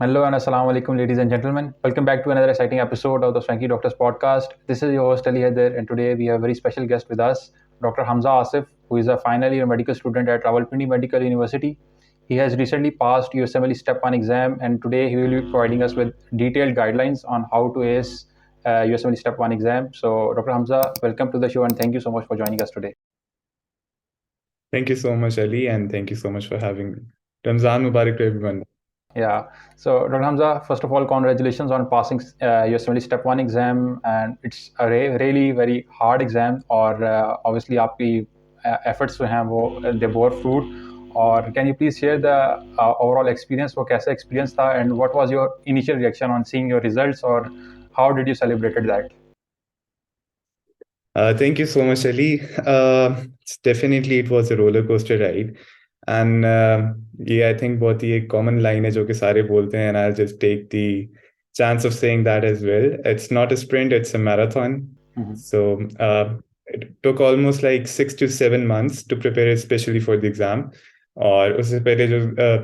Hello and assalamu alaikum, ladies and gentlemen. Welcome back to another exciting episode of the Swanky Doctors podcast. This is your host Ali Haider, and today we have a very special guest with us, Dr. Hamza Asif, who is a final year medical student at Rawalpindi Medical University. He has recently passed USMLE Step 1 exam, and today he will be providing us with detailed guidelines on how to ace USMLE Step 1 exam. So, Dr. Hamza, welcome to the show, and thank you so much for joining us today. Thank you so much, Ali, and thank you so much for having me. Ramzan Mubarak to everyone. Yeah. So, Dr. Hamza, first of all, congratulations on passing USMLE Step 1 exam, and it's a really very hard exam. और obviously आपकी efforts जो हैं वो they bore fruit. और can you please share the overall experience? वो कैसा experience था, and what was your initial reaction on seeing your results, or how did you celebrated that? Thank you so much, Ali. Definitely, it was a roller coaster ride. And I think बहुत ही एक common line है जो कि सारे बोलते हैं, and I'll just take the chance of saying that as well. It's not a sprint, it's a marathon. So it took almost like 6 to 7 months to prepare especially for the exam. और उससे पहले जो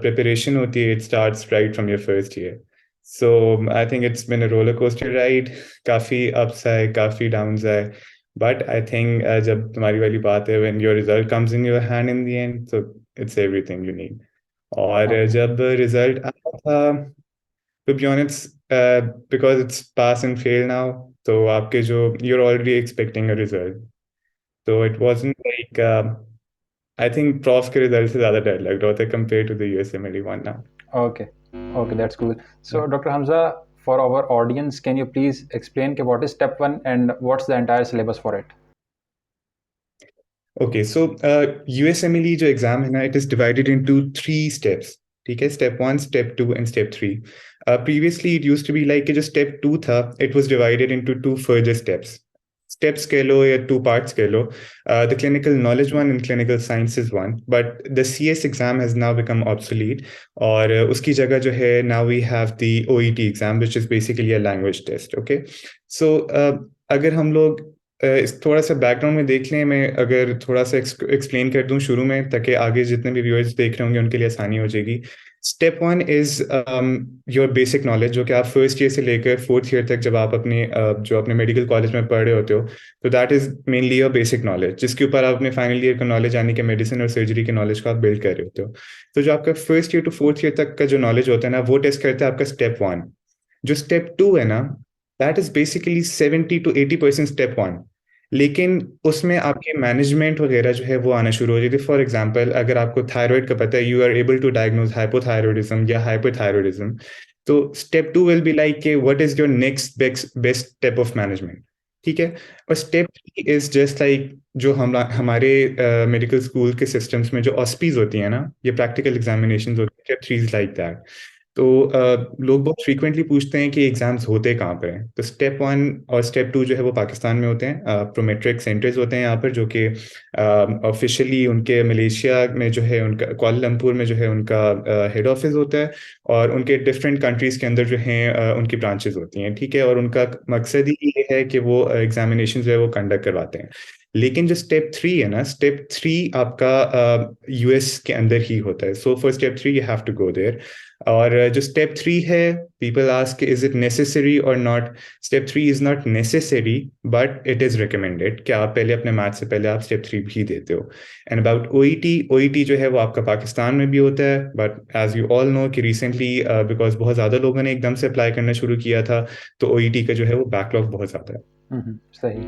preparation होती है, it starts right from your first year. So I think it's been a roller coaster ride. काफी ups है, काफी downs है. But I think जब तुम्हारी वाली बात है, when your result comes in your hand in the end, so it's everything you need. और Okay. जब result आया था, to be honest, because it's pass and fail now, तो आपके जो you're already expecting a result. So it wasn't like I think prof के result से ज़्यादा डर लग रहा था compared to the USMLE one now. Okay. Okay, that's cool. So, Dr. Hamza, for our audience, can you please explain what is Step 1 and what's the entire syllabus for it? Okay, so USMLE जो exam है ना, it is divided into 3 steps. ठीक है, step 1, step 2 and step 3. Previously it used to be like कि जो step 2 था, it was divided into 2 further steps. Steps कह लो या 2 parts कह लो. The clinical knowledge one and clinical sciences one, but the CS exam has now become obsolete. और उसकी जगह जो है, now we have the OET exam, which is basically a language test. Okay, so अगर हम लोग थोड़ा सा बैकग्राउंड में देख लें, मैं अगर थोड़ा सा एक्सप्लेन कर दूं शुरू में, ताकि आगे जितने भी व्यूअर्स देख रहे होंगे उनके लिए आसानी हो जाएगी. Step 1 is your basic knowledge, जो कि आप फर्स्ट ईयर से लेकर फोर्थ ईयर तक जब आप अपने जो अपने मेडिकल कॉलेज में पढ़ रहे होते हो, तो that is mainly your basic knowledge, जिसके ऊपर आप अपने फाइनल ईयर का नॉलेज यानी कि मेडिसिन और सर्जरी के नॉलेज को आप बिल्ड कर रहे होते हो. तो जो आपका first year to fourth year तक का जो नॉलेज होता है ना, वो टेस्ट करता है आपका स्टेप 1. जो स्टेप 2 है ना, that is basically 70 to 80% step 1. लेकिन उसमें आपके मैनेजमेंट वगैरह जो है वो आना शुरू हो जाती है. फॉर एग्जांपल, अगर आपको थायराइड का पता है, you are able to diagnose hypothyroidism या हाइपरथायरॉयडिज्म, तो स्टेप 2 विल बी लाइक के what is your next best step of management. ठीक है. और स्टेप 3 इज जस्ट लाइक जो हमारे मेडिकल स्कूल के सिस्टम्स में जो ऑस्पीज होती है ना, ये प्रैक्टिकल एग्जामिनेशन होती है, स्टेप 3 इज लाइक दैट. तो लोग बहुत फ्रीक्वेंटली पूछते हैं कि एग्जाम्स होते कहाँ पर हैं. तो स्टेप 1 और स्टेप 2 जो है वो पाकिस्तान में होते हैं. प्रोमेट्रिक सेंटर्स होते हैं यहाँ पर, जो कि ऑफिशियली उनके मलेशिया में जो है उनका, कुआलालंपुर में जो है उनका हेड ऑफिस होता है, और उनके डिफरेंट कंट्रीज के अंदर जो हैं उनकी ब्रांचेस होती हैं. ठीक है. और उनका मकसद ही ये है कि वो एग्जामिनेशन जो है वो कंडक्ट करवाते हैं. लेकिन जो स्टेप 3 है ना, स्टेप 3 आपका यूएस के अंदर ही होता है. So for step 3 you have to go there. और जो स्टेप 3 है, people ask is it necessary और not. Step 3 is not necessary, but it is recommended कि आप पहले अपने मैथ से पहले आप स्टेप 3 भी देते हो. एंड अबाउट ओईटी जो है वो आपका पाकिस्तान में भी होता है, but as you all know कि रिसेंटली बिकॉज बहुत ज़्यादा लोगों ने एकदम से अप्लाई करना शुरू किया था, तो ओईटी का जो है वो बैकलॉग बहुत ज़्यादा है. सही,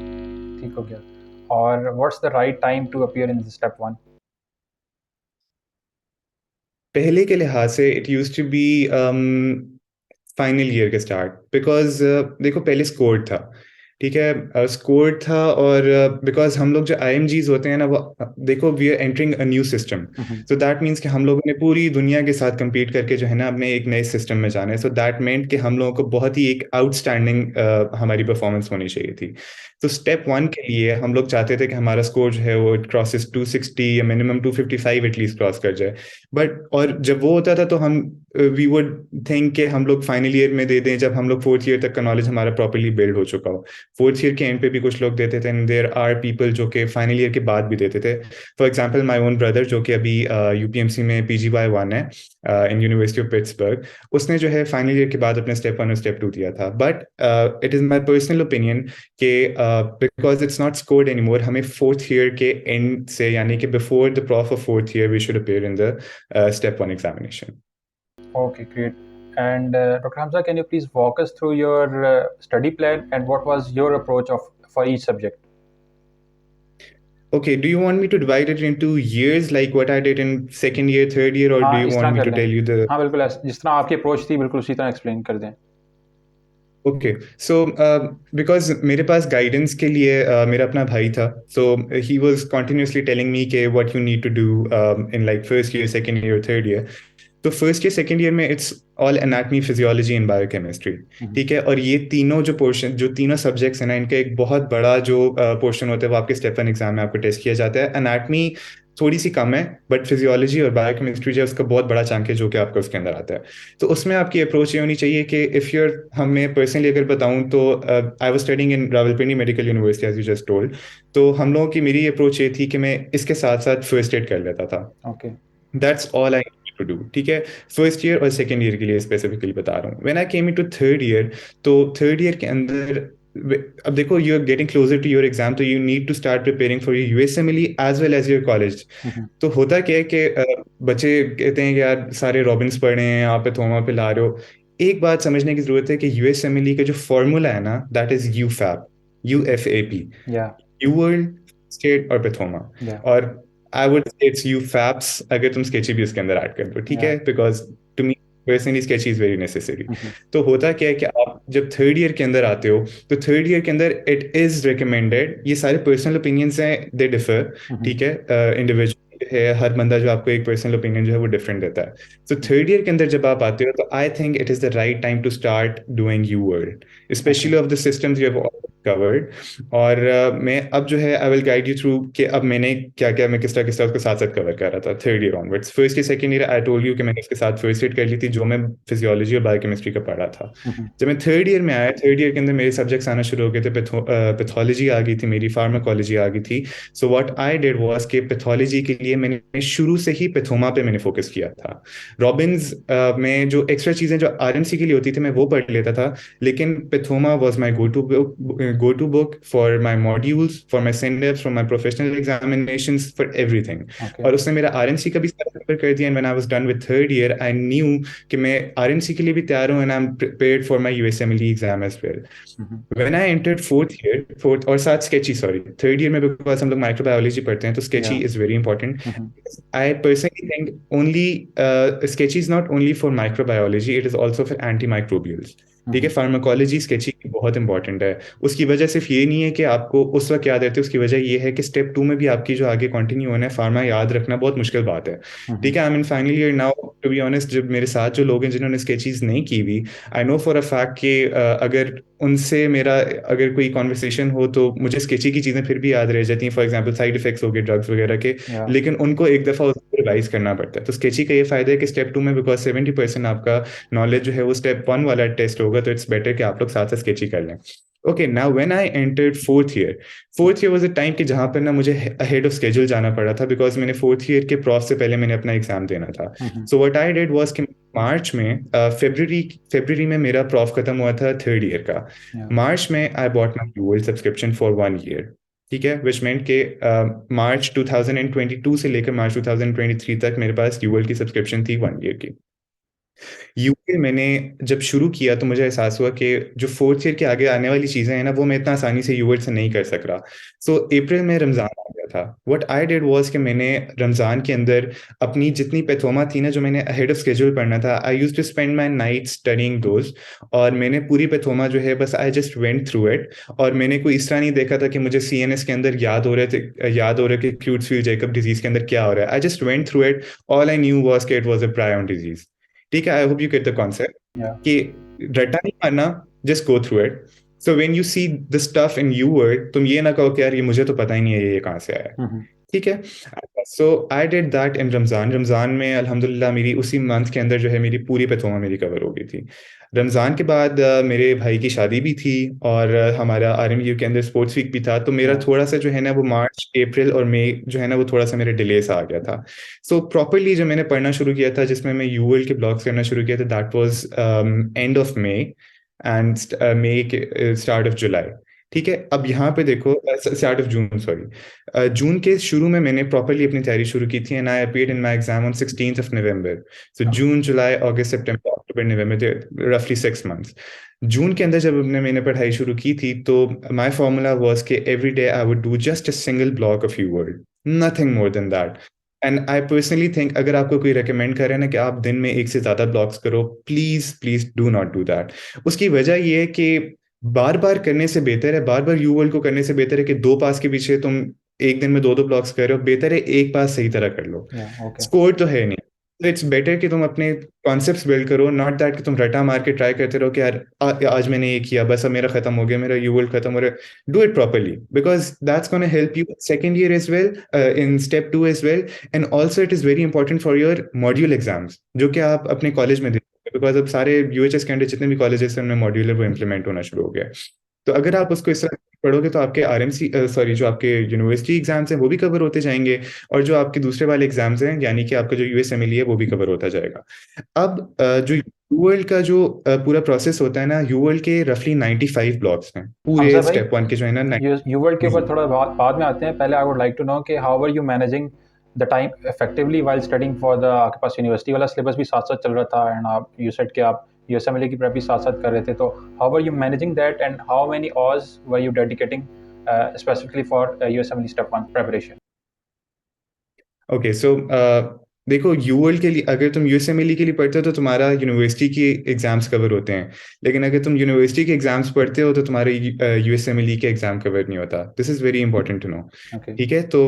ठीक हो गया. और what's the right time to appear in step 1? पहले के लिहाज से it use to be final year के स्टार्ट, बिकॉज देखो पहले स्कोर था. ठीक है, स्कोर था. और बिकॉज हम लोग जो आईएमजीज होते हैं ना, वो देखो we are entering a new system. So that means कि हम लोगों ने पूरी दुनिया के साथ compete करके जो है ना अपने एक नए सिस्टम में जाना है. सो दैट मीन्ट कि हम लोगों को बहुत ही एक आउटस्टैंडिंग हमारी परफॉर्मेंस होनी चाहिए थी. तो स्टेप 1 के लिए हम लोग चाहते थे कि हमारा स्कोर जो है वो इट क्रॉसेस 260 या मिनिमम 255 एटलीस्ट क्रॉस कर जाए. बट और जब वो होता था तो हम वी वुड थिंक कि हम लोग फाइनल ईयर में दे दें, जब हम लोग फोर्थ ईयर तक का नॉलेज हमारा प्रॉपरली बिल्ड हो चुका हो. फोर्थ ईयर के एंड पे भी कुछ लोग देते थे, एंड देयर आर पीपल जो कि फाइनल ईयर के बाद भी देते थे। For example my own brother जो कि अभी यूपीएमसी में PGY1 है इन यूनिवर्सिटी ऑफ पिट्सबर्ग, उसने जो है फाइनल ईयर के बाद अपने स्टेप 1 और स्टेप 2 दिया था। But it is my personal opinion कि because it's not scored anymore, हमें फोर्थ ईयर के एंड से, यानी कि before the prof of fourth year we should appear in the step 1 examination. Okay, great. And Dr. Hamza, can you please walk us through your study plan and what was your approach for each subject? Okay, do you want me to divide it into years like what I did in second year, third year, or do हाँ, you इस want तरह me कर to लें। tell you the... हाँ बिल्कुल, जिस तरह आपकी अप्रोच थी बिल्कुल उसी तरह एक्सप्लेन कर दें। ओके सो बिकॉज मेरे पास गाइडेंस के लिए मेरा अपना भाई था, so he was continuously telling me के what you need to do in like first year, second year, third year. तो फर्स्ट ईयर सेकंड ईयर में it's all anatomy, physiology and biochemistry, ठीक है। और ये तीनों जो तीनों सब्जेक्ट्स हैं ना, इनका एक बहुत बड़ा जो पोर्शन होता है वो आपके स्टेप 1 एग्जाम में आपको टेस्ट किया जाता है। एनाटमी थोड़ी सी कम है, बट फिजियोलॉजी और बायोकेमिस्ट्री जो है उसका बहुत बड़ा चंक है जो कि आपका उसके अंदर आता है। तो उसमें आपकी अप्रोच ये होनी चाहिए कि इफ़ यूर, हमें पर्सनली अगर बताऊं तो I was studying in Rawalpindi medical university as you just told. तो हम लोगों की मेरी अप्रोच ये थी कि मैं इसके साथ साथ फर्स्ट एड कर लेता था। Okay. That's all I to do, ठीक है। फर्स्ट ईयर और सेकेंड ईयर के लिए स्पेसिफिकली बता रहा हूँ। When I came into third year, तो थर्ड ईयर के अंदर अब देखो, you are getting closer to your exam, तो you need to start preparing for your USMLE as well as your college. तो होता क्या है कि बच्चे कहते हैं कि यार सारे रॉबिन्स पढ़े हैं, आप पे थोमा पे ला रहे हो। एक बात समझने की जरूरत है कि यूएसएमएलई का जो फॉर्मूला है ना, दैट इज यूफैप, UFAP, या यूवर्ल्ड, स्टेट और पेथोमा। या और आई वुड से इट्स यूफैप्स अगर तुम स्केची भी उसके अंदर ऐड कर दो, ठीक है, because to me personally Sketchy is very necessary. तो होता क्या है कि आप जब थर्ड ईयर के अंदर आते हो, तो थर्ड ईयर के अंदर इट इज रिकमेंडेड, ये सारे पर्सनल ओपिनियंस हैं, दे डिफर, ठीक है, इंडिविजुअल है, हर बंदा जो आपको एक पर्सनल ओपिनियन जो है वो डिफरेंट देता है। तो थर्ड ईयर के अंदर जब आप आते हो, तो I think it is the right time to start doing UWorld, especially of the systems you have covered. और मैं अब जो है I will guide you through कि अब मैंने क्या क्या, मैं किस तरह उसको साथ साथ कवर कर रहा था third year onwards. First year second year I told you कि मैंने इसके साथ फर्स्ट एड कर ली थी जो मैं फिजियोलॉजी और बायोकेमिस्ट्री का पढ़ा था। जब मैं थर्ड ईयर में आया, थर्ड ईयर के अंदर मेरे सब्जेक्ट्स आना शुरू हो गए थे। पैथोलॉजी आ गई थी मेरी, फार्माकोलॉजी आ गई थी। सो व्हाट आई डिड वाज कि पैथोलॉजी के लिए मैंने शुरू से ही पैथोमा पे मैंने फोकस किया था। रॉबिन्स में जो एक्स्ट्रा चीज़ें जो आरएमसी के लिए होती थी मैं वो पढ़ लेता था, लेकिन Pathoma was my go to book for my modules, for my send-ups, for my professional examinations, for everything. और उसने मेरा आरएमसी का भी सारा कवर कर दिया। And when I was done with third year, I knew कि मैं आरएमसी के लिए भी तैयार हूं, and I am prepared for my USMLE exam as well. When I entered fourth year, fourth और साथ स्केची, सॉरी थर्ड ईयर में बिकॉज हम लोग माइक्रोबायोलॉजी पढ़ते हैं तो Sketchy is very important. I personally think only Sketchy is not only for microbiology, it is also for anti microbials, ठीक है। फार्माकोलॉजी स्केची बहुत इंपॉर्टेंट है। उसकी वजह सिर्फ ये नहीं है कि आपको उस वक्त याद रहती है, उसकी वजह ये है कि स्टेप 2 में भी आपकी जो आगे कंटिन्यू होना है फार्मा याद रखना बहुत मुश्किल बात है, ठीक है। I mean final year now, to be honest, जब मेरे साथ जो लोग हैं जिन्होंने स्केचीज नहीं की हुई, I know for a fact कि अगर उनसे मेरा अगर कोई कॉन्वर्सेशन हो तो मुझे स्केची की चीज़ें फिर भी याद रह जाती हैं। फॉर एग्जाम्पल साइड इफेक्ट्स हो गए ड्रग्स वगैरह के, लेकिन उनको एक दफ़ा उसको रिवाइज करना पड़ता है। तो स्केची का ये फायदा है कि स्टेप 2 में बिकॉज 70% आपका नॉलेज जो है वो स्टेप 1 वाला टेस्ट होगा, तो इट्स बेटर कि आप लोग साथ साथ स्केची कर लें। Okay, now when I entered fourth year was a time कि जहाँ पर ना मुझे अहेड ऑफ स्केड्यूल जाना पड़ा था, बिकॉज मैंने फोर्थ ईयर के प्रॉफ से पहले मैंने अपना एग्जाम देना था। सो व्हाट आई डिड वाज कि मार्च में, फरवरी में मेरा प्रॉफ खत्म हुआ था थर्ड ईयर का। मार्च में I bought my UWorld subscription for 1 year, ठीक है, विच मेंट के मार्च 2022 से लेकर मार्च 2023 तक मेरे पास यूएल की सब्सक्रिप्शन थी 1 ईयर की। यूके मैंने जब शुरू किया तो मुझे एहसास हुआ कि जो फोर्थ ईयर के आगे आने वाली चीज़ें हैं ना, वो मैं इतना आसानी से यूवर्ड से नहीं कर सक रहा। सो अप्रैल में रमज़ान आ गया था। व्हाट आई डिड वाज कि मैंने रमज़ान के अंदर अपनी जितनी पैथोमा थी ना, जो मैंने अहेड ऑफ स्केड्यूल पढ़ना था, I used to spend my night studying those. और मैंने पूरी पैथोमा जो है बस I just went through it. और मैंने कोई इस तरह नहीं देखा था कि मुझे CNS के अंदर याद हो रहा कि क्यूट्सफील्ड जेकब डिजीज के अंदर क्या हो रहा है। I just went through it. All I knew was कि it was a prion disease, ठीक है। I hope you get the concept कि रट्टा नहीं मारना, just go through it. So when you see the stuff in UWorld, तुम ये ना कहो कि यार ये मुझे तो पता ही नहीं है ये कहाँ से आया है, ठीक है। So I did that in Ramzan. Ramzan में अल्हम्दुलिल्लाह मेरी उसी मंथ के अंदर जो है मेरी पूरी पैथोमा मेरी कवर हो गई थी। रमज़ान के बाद मेरे भाई की शादी भी थी, और हमारा आरएमयू के अंदर स्पोर्ट्स वीक भी था, तो मेरा Yeah. थोड़ा सा जो है ना वो मार्च अप्रैल और मई जो है ना वो थोड़ा सा मेरे डिले सा आ गया था। सो प्रॉपरली जो मैंने पढ़ना शुरू किया था, जिसमें मैं यूएल के ब्लॉग्स करना शुरू किया था, that was end of May and May के स्टार्ट ऑफ जुलाई। ठीक है। अब यहाँ पे देखो, स्टार्ट ऑफ जून, सॉरी, जून के शुरू में मैंने प्रॉपरली अपनी तैयारी शुरू की थी, and I appeared in my exam on 16th of November. So Okay. जून, जुलाई, अगस्त, सितंबर, अक्टूबर, नवंबर, रफली 6 मंथ्स। जून के अंदर जब मैंने पढ़ाई शुरू की थी, तो माय फार्मूला वाज कि every day I would do just a single block of you word, nothing more than that. And I personally think, अगर आपको कोई रेकमेंड करे ना कि आप दिन में एक से ज्यादा ब्लॉक्स करो, please please do not do that. उसकी वजह ये है कि बार बार करने से बेहतर है, बार बार यूवर्ल्ड को करने से बेहतर है कि दो पास के पीछे तुम एक दिन में दो दो ब्लॉक्स कर रहे हो, बेहतर है एक पास सही तरह कर लो। Yeah. Okay. स्कोर तो है नहीं, तो इट्स बेटर कि तुम अपने कॉन्सेप्ट्स बिल्ड करो, नॉट दैट कि तुम रटा मार के ट्राई करते रहो कि यार आज मैंने ये किया, बस अब मेरा खत्म हो गया, मेरा यूवर्ल्ड खत्म हो रहा है। Do it properly, because that's gonna help you second year as well, in step 2 as well. And also it is very important for your module exams, जो कि आप अपने कॉलेज में देते हो, बिकॉज अब सारे यूएचएस के अंदर जितने भी कॉलेजेस हैं उनमें मॉड्यूलर वो इम्प्लीमेंट होना शुरू हो गया है। तो अगर आप उसको इस तरह पढ़ोगे तो आपके आरएमसी, सॉरी, जो आपके यूनिवर्सिटी एग्जाम्स हैं वो भी कवर होते जाएंगे, और जो आपके दूसरे वाले एग्जाम्स हैं यानी कि आपका जो यूएसएमएलई है वो भी कवर होता जाएगा। अब जो यूवर्ल्ड का जो पूरा प्रोसेस होता है ना, यूवर्ल्ड के रफली 95 ब्लॉक्स हैं हमजा पूरे भाई, स्टेप 1 के जो है ना यू वर्ल्ड के जी। ऊपर थोड़ा बाद में आते हैं। पहले I would like to know कि how are you managing the time effectively while studying for the, आपके पास यूनिवर्सिटी वाला सिलेबस भी साथ साथ चल रहा था, एंड आप यू सेड कि आप यूएसएमएलए की प्रेप भी साथ साथ कर रहे थे, तो how are you managing that and how many hours were you dedicating specifically for USMLE step 1 preparation? Okay, so देखो, यूवर्ल्ड के लिए अगर तुम यूएसएमएलई के लिए पढ़ते हो तो तुम्हारा यूनिवर्सिटी के एग्जाम्स कवर होते हैं, लेकिन अगर तुम यूनिवर्सिटी के एग्जाम्स पढ़ते हो तो तुम्हारे यूएसएमएलई के एग्जाम कवर नहीं होता। This is very important to know. Okay. ठीक है। तो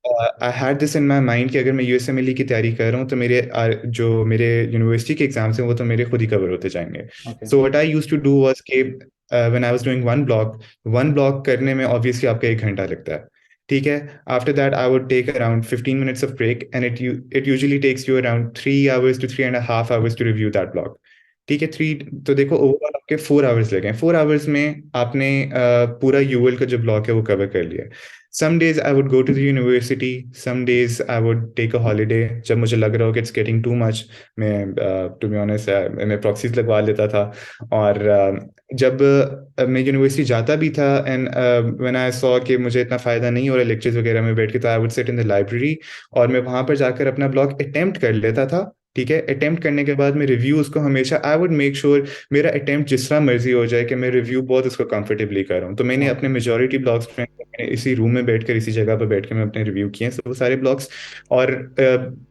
I had this in my mind कि अगर मैं यूएसएमएलई की तैयारी कर रहा हूँ तो मेरे जो मेरे यूनिवर्सिटी के एग्जाम्स हैं वो तो मेरे खुद ही कवर होते जाएंगे। Okay. So what I used to do was कि when I was doing one block करने में ऑब्वियसली आपका 1 घंटा लगता है। ठीक है। After that I would take around 15 minutes of break, and it usually takes you around 3 hours to 3.5 hours to review that block. ठीक है। थ्री, तो देखो ओवरऑल आपके 4 hours लगे हैं। 4 hours में आपने पूरा यूएल का जो ब्लॉक है वो कवर कर लिया है। Some days I would go to the university, some days I would take a holiday, जब मुझे लग रहा हो कि इट्स गेटिंग टू मच। मैं टू बी ऑनेस्ट मैं प्रॉक्सीज लगवा लेता था। और जब मैं यूनिवर्सिटी जाता भी था, एंड व्हेन आई सॉ कि मुझे इतना फ़ायदा नहीं हो रहा लेक्चर्स वगैरह में बैठ के, तो I would sit in the library, और मैं वहाँ पर जाकर अपना ब्लॉग अटेम्प्ट कर लेता था। ठीक है। अटेम्प्ट करने के बाद मैं रिव्यू उसको हमेशा आई वुड मेक श्योर मेरा अटेम्प्ट जिस तरह मर्जी हो जाए कि मैं रिव्यू बहुत उसको कंफर्टेबली कर रहा हूँ। तो मैंने ओके। अपने मेजोरिटी ब्लॉग्स मैंने इसी रूम में बैठकर इसी जगह पर बैठ के मैं अपने रिव्यू किए हैं वो सारे ब्लॉग्स। और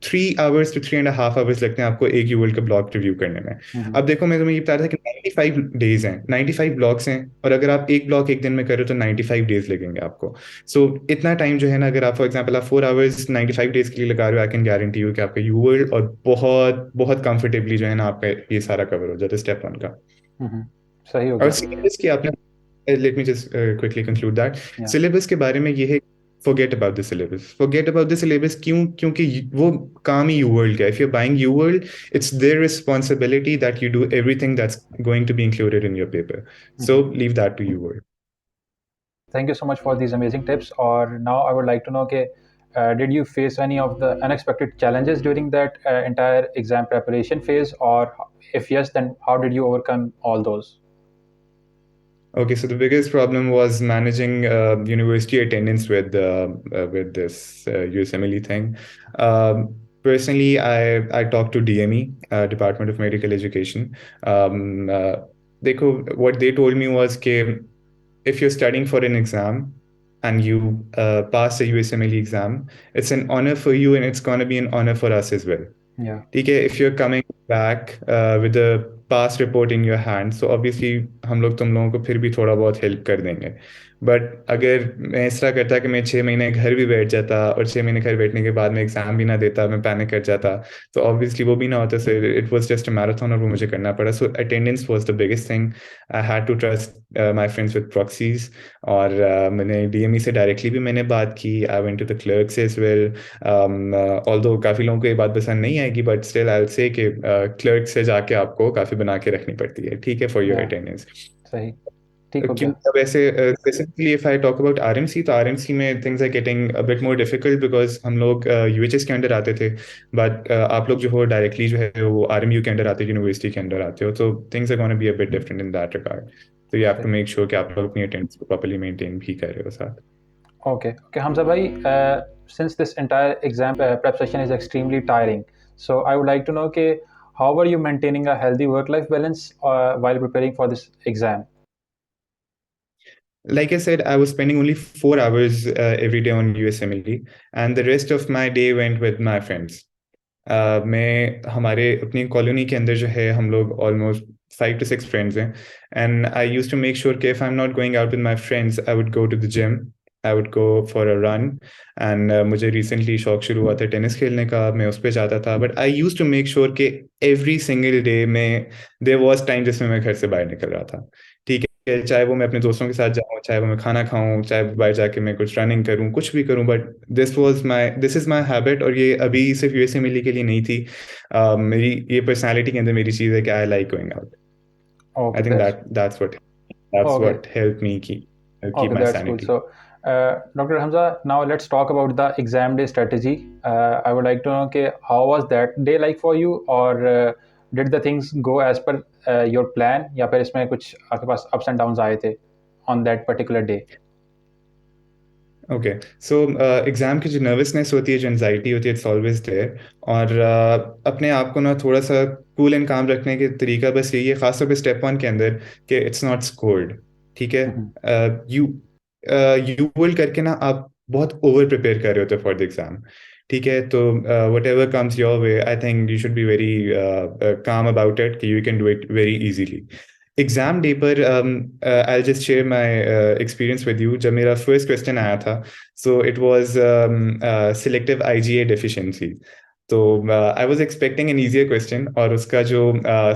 3 hours to 3.5 hours लगते हैं आपको एक यूएल का ब्लॉग रिव्यू करने में। अब देखो, मैं तुम्हें ये बता रहा था कि 95 डेज हैं, 95 ब्लॉक्स हैं, और अगर आप एक ब्लॉक एक दिन में करो तो 95 डेज लगेंगे आपको। सो इतना टाइम जो है ना, अगर आप फॉर एग्जाम्पल आप 4 hours 95 डेज के लिए लगा रहे हो, आई कैन गारंटी यू कि आपका यूवर्ल्ड और बहुत बहुत कंफर्टेबली जो है ना आपका ये सारा कवर हो जाता है स्टेप 1 का। सही हो और गया। सिलेबस की आपने, let me just quickly conclude that, या। सिलेबस के बारे में ये है, फॉरगेट अबाउट द सिलेबस। क्यों? क्योंकि वो काम ही यू वर्ल्ड का है। If you are buying UWorld, it's their responsibility that you do everything that's going to be included in your paper. So leave that to UWorld. Thank you so much for these amazing tips. Or now I would like to know, okay, did you face any of the unexpected challenges during that entire exam preparation phase? Or if yes, then how did you overcome all those? Okay, so the biggest problem was managing university attendance with this USMLE thing. Personally, I talked to DME, Department of Medical Education. देखो, what they told me was कि if you're studying for an exam and you pass a USMLE exam, it's an honor for you and it's going to be an honor for us as well. Yeah. ठीक है। if you're coming back with a pass report in your hand, so obviously हम लोग तुम लोगों को फिर भी थोड़ा बहुत हेल्प कर देंगे. बट अगर मैं इस तरह करता कि मैं 6 महीने घर भी बैठ जाता और 6 महीने घर बैठने के बाद मैं एग्जाम भी ना देता, मैं पैनिक कर जाता, तो ऑब्वियसली वो भी ना होता. So it was just a marathon और वो मुझे करना पड़ा. So attendance was the biggest thing. I had to trust my friends with proxies. और मैंने डीएमई से डायरेक्टली भी मैंने बात की. I went to the clerks as well. Although काफ़ी लोगों को ये बात पसंद नहीं आएगी, but still I will say कि क्लर्क से जाके आपको काफ़ी बना के रखनी पड़ती है, ठीक है, फॉर योर या अटेंडेंस. सही, ठीक हो क्यों गया. अब ऐसे specifically if I talk about RMC, तो आरएमसी में things are getting a bit more difficult because हम लोग यूएचएस के अंडर आते थे, बट आप लोग जो हो डायरेक्टली जो है वो आरएमयू के अंडर आते हो, यूनिवर्सिटी के अंडर आते हो, तो things are gonna be a bit different in that regard. तो यू हैव टू सही. मेक श्योर कि आप लोग अपनी अटेंडेंस को प्रॉपर्ली मेंटेन भी कर रहे हो साथ. Okay, okay, Hamza bhai, since this entire exam prep session is extremely tiring, so I would like to know कि how are you maintaining a healthy work-life balance while preparing for this exam? Like I said, I was spending only 4 hours every day on USMLE, and the rest of my day went with my friends. मैं हमारे अपनी colony के अंदर जो है हम लोग almost 5 to 6 friends हैं. And I use to make sure कि if I am not going out with my friends, I would go to the gym, I would go for a run. And मुझे recently शौक शुरू हुआ था tennis खेलने का, मैं उस पर जाता था. But I use to make sure कि एवरी सिंगल डे में देयर वॉज टाइम जिसमें मैं घर से बाहर निकल रहा था, ठीक है. चाहे वो मैं अपने दोस्तों के साथ जाऊँ, चाहे वो मैं खाना खाऊं, चाहे बाहर जाके मैं कुछ रनिंग करूं, कुछ भी करूं, but this is my habit. और ये अभी सिर्फ यूएसएमएलई के लिए नहीं थी. मेरी ये पर्सनालिटी के अंदर मेरी चीज़ है कि I like going out. Okay, I think that's that's okay. what helped me keep Okay, my that's cool. sanity. So, Dr. Hamza, now let's talk about the exam day strategy. I would like to know कि how was that day like for you, or did the things go as per your plan, या फिर इसमें कुछ आपके पास ups and downs आए थे on that particular day? Okay, so exam की जो नर्वसनेस होती है, जो एनजाइटी होती है, इट्स ऑलवेज देयर. और अपने आप को ना थोड़ा सा कूल एंड काम रखने के तरीका बस यही है, खासतौर पे स्टेप 1 के अंदर, कि इट्स नॉट स्कोर्ड, ठीक है. हम्म. यू यू विल करके ना आप बहुत ओवर प्रिपेयर कर रहे होते फॉर द एग्जाम, ठीक है. तो whatever comes your way, I think you should be very calm about it, कि you can do it very easily. Exam day पर I just share my experience with you. जब मेरा first question आया था, so it was selective IgA deficiency. तो I was expecting an easier question, और उसका जो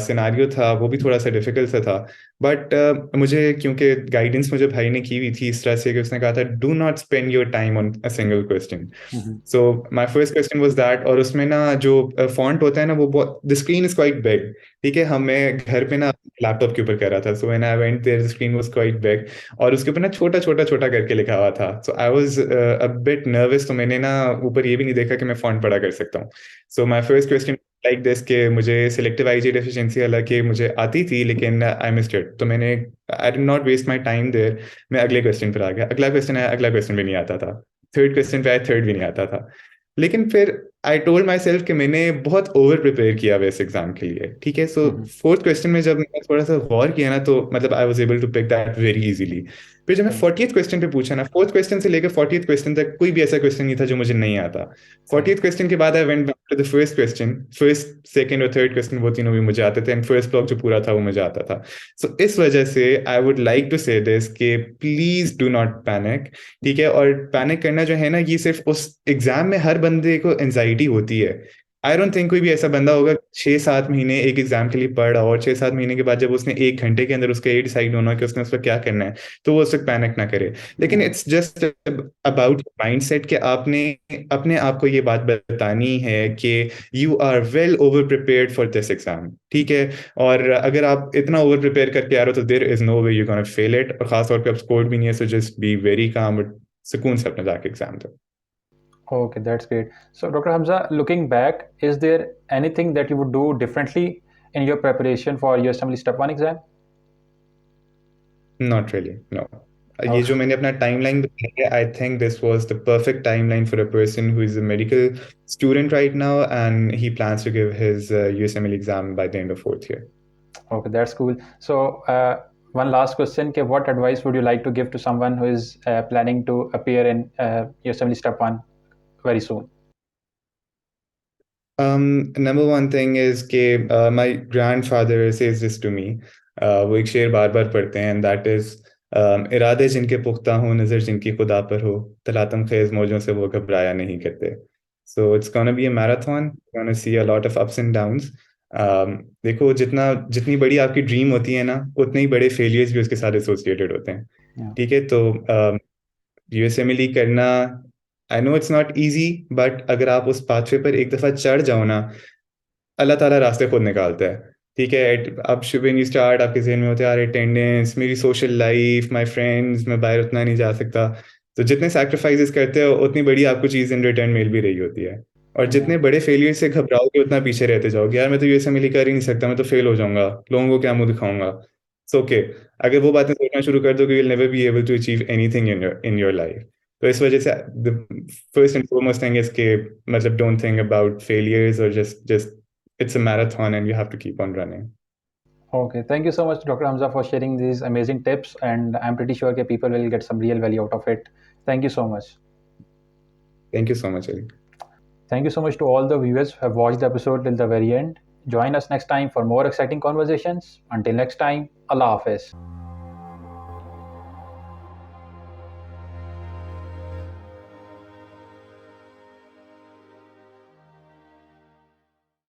सिनारियो था वो भी थोड़ा सा डिफिकल्ट सा था. बट मुझे क्योंकि गाइडेंस मुझे भाई ने की हुई थी इस तरह से कि उसने कहा था, do not spend your time on a single question. Hmm. So my first question was that. और उसमें ना जो फॉन्ट होता है ना, वो बहुत, the screen is quite big, ठीक है. मैं घर पे ना लैपटॉप के ऊपर कर रहा था, so when I went there the screen was quite big, और उसके ऊपर ना छोटा छोटा छोटा करके लिखा हुआ था. So I was a bit nervous, तो मैंने ना ऊपर ये भी नहीं देखा कि मैं फॉन्ट बड़ा कर सकता हूँ. So my first question like this, कि मुझे सिलेक्टिव आईजी डेफिशिएंसी हालांकि मुझे आती थी, लेकिन आई मिस्ड इट. तो मैंने, I did not waste my time there. मैं अगले क्वेश्चन पर आ गया. अगला क्वेश्चन आया, अगला क्वेश्चन भी नहीं आता था. थर्ड क्वेश्चन पे आया, थर्ड भी नहीं आता था. लेकिन फिर आई टोल्ड माई सेल्फ कि मैंने बहुत ओवर प्रिपेयर किया हुआ इस एग्जाम के लिए, ठीक है. सो हम्म. फोर्थ क्वेश्चन में जब मैंने थोड़ा सा गौर किया ना, तो मतलब I was able to pick that very easily. फिर जब मैं सही, 40th क्वेश्चन पे पूछा ना, फोर्थ क्वेश्चन से लेकर 40th क्वेश्चन तक कोई भी ऐसा क्वेश्चन नहीं था जो मुझे नहीं आता. सही. 40th क्वेश्चन के बाद I went back to the first question. First, second और थर्ड क्वेश्चन वो तीनों भी मुझे आते थे, एंड फर्स्ट ब्लॉक जो पूरा था वो मुझे आता था. सो इस वजह से आई वुड लाइक टू से दिस कि प्लीज डू नॉट पैनिक, ठीक है. और पैनिक करना जो है ना, ये सिर्फ उस एग्जाम में हर बंदे को एंजाइटी होती है. आई डोंट थिंक कोई भी ऐसा बंदा होगा 6-7 महीने एक एग्जाम के लिए पढ़ रहा, और 6-7 महीने के बाद जब उसने 1 घंटे के अंदर उसका ये डिसाइड होना कि उसने उस पर क्या करना है, तो वो उस वक्त पैनिक ना करे. लेकिन हम्म. इट्स जस्ट अबाउट माइंडसेट, कि आपने अपने आप को ये बात बतानी है कि you are well over prepared for this exam, ठीक है. और अगर आप इतना ओवर प्रिपेयर करके आ रहे हो, तो there is no way you gonna fail it. और खासतौर पे अब स्कोर भी नहीं है, सो जस्ट बी वेरी काम, सुकून से अपना जाके एग्जाम दो. Okay, that's great. So, Dr. Hamza, looking back, is there anything that you would do differently in your preparation for your Assembly Step 1 exam? Not really, no. ये Oh, जो मैंने अपना टाइमलाइन बताया, I think this was the perfect timeline for a person who is a medical student right now, and he plans to give his USMLE exam by the end of fourth year. okay, that's cool. So, one last question: what advice would you like to give to someone who is planning to appear in your Assembly Step 1 very soon? Number one thing is कि my grandfather says this to me. वो एक शेर बार बार पढ़ते हैं, and that is इरादे जिनके पुख्ता हो, नजर जिनकी खुदा पर हो, तलातम खेज मौजों से वो घबराया नहीं करते. So it's gonna be a marathon. You're gonna see a lot of ups and downs. देखो जितनी बड़ी आपकी ड्रीम होती है ना, उतने ही बड़े फेलियर्स भी उसके साथ एसोसिएटेड होते हैं. Yeah. ठीक है, तो यूएसएमएलई करना, I know it's not easy, but अगर आप उस पाथवे पर एक दफा चढ़ जाओ ना, अल्लाह ताला रास्ते खुद निकालता है. ठीक है, अब व्हेन यू स्टार्ट, आपके जहन में होते हैं यार अटेंडेंस, मेरी सोशल लाइफ, माय फ्रेंड्स, मैं बाहर उतना नहीं जा सकता. तो जितने सैक्रिफाइसेस करते हो उतनी बड़ी आपको चीज़ इन रिटर्न मिल भी रही होती है. और जितने बड़े फेलियर से घबराओगे उतना पीछे रहते जाओगे. यार मैं तो यूएसएमएलई कर ही नहीं सकता, मैं तो फेल हो जाऊंगा, लोगों को क्या मुंह दिखाऊंगा. सो ओके, अगर वो बातें सोचना शुरू कर दोगे, you'll never be able to achieve anything in your life. तो इस वजह से the first and foremost thing is कि मतलब don't think about failures, or just it's a marathon and you have to keep on running. Okay, thank you so much, Dr. Hamza, for sharing these amazing tips, and I'm pretty sure that people will get some real value out of it. Thank you so much. Thank you so much, Ali. Thank you so much to all the viewers who have watched the episode till the very end. Join us next time for more exciting conversations. Until next time, Allah Hafiz.